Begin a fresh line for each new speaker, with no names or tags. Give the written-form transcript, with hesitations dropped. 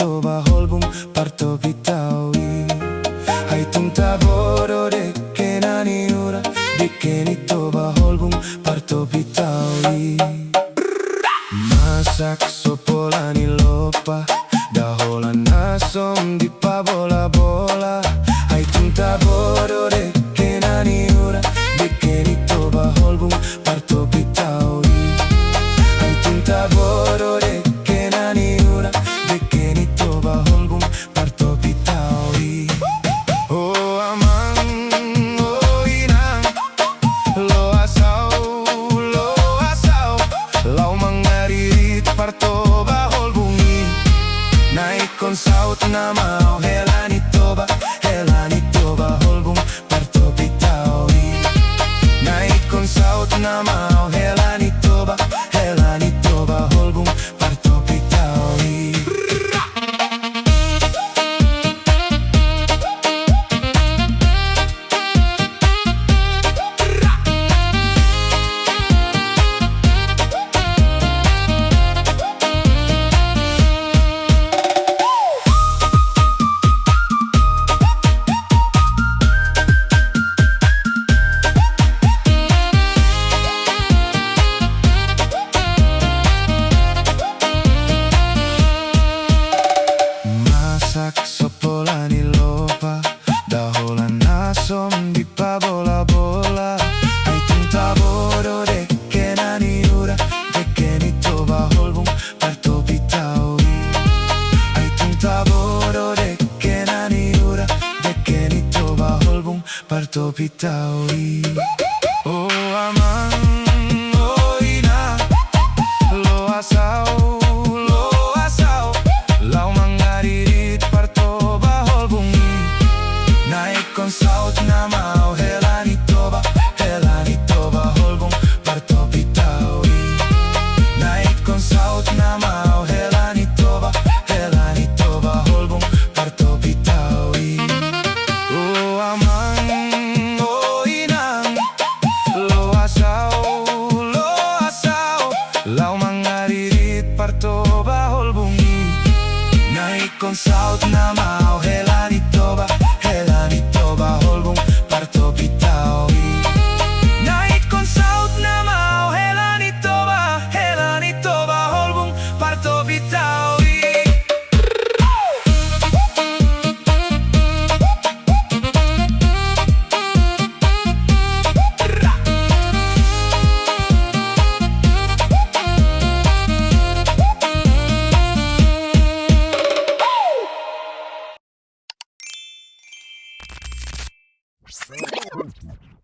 toba holbum parto bitawi Hai tum Tabo Dekke na Niura Dekke ni toba holbum parto bitawi Masak sopolani lopa Daholan nasom di pa bola-bola Hai tum Tabo Dekke na Niura Dekke ni toba holbum parto bitawi Hai tum Tabo Dekke na Niura Dekke ni toba holbum parto bitawi Oh amang, oh inang Lo asaw Lau mangaririt parto ba holbungi Naik kon saut nama oh helani toba holbum parto bitawi Naik kon saut nama oh helani toba holbum parto bitawi Sopolani lopa Daholan nasom di pa bola-bola Hai tum Tabo Dekke na Niura Dekke ni toba holbum parto bitawi Hai tum Tabo Dekke na Niura Dekke ni toba holbum parto bitawi Oh amang, oh ina Lo asaw Lau mangaririt parto ba holbungi Naik kon saut nama oh helani toba holbum parto bitawi Naik kon saut nama oh helani toba holbum parto bitawi Oh amang, oh inang Lo asaw Lau mangaririt parto ba holbungi Naik kon saut nama oh helani toba holbum parto bitawi Naik kon saut nama oh helani toba holbum parto bitawi
Selamat.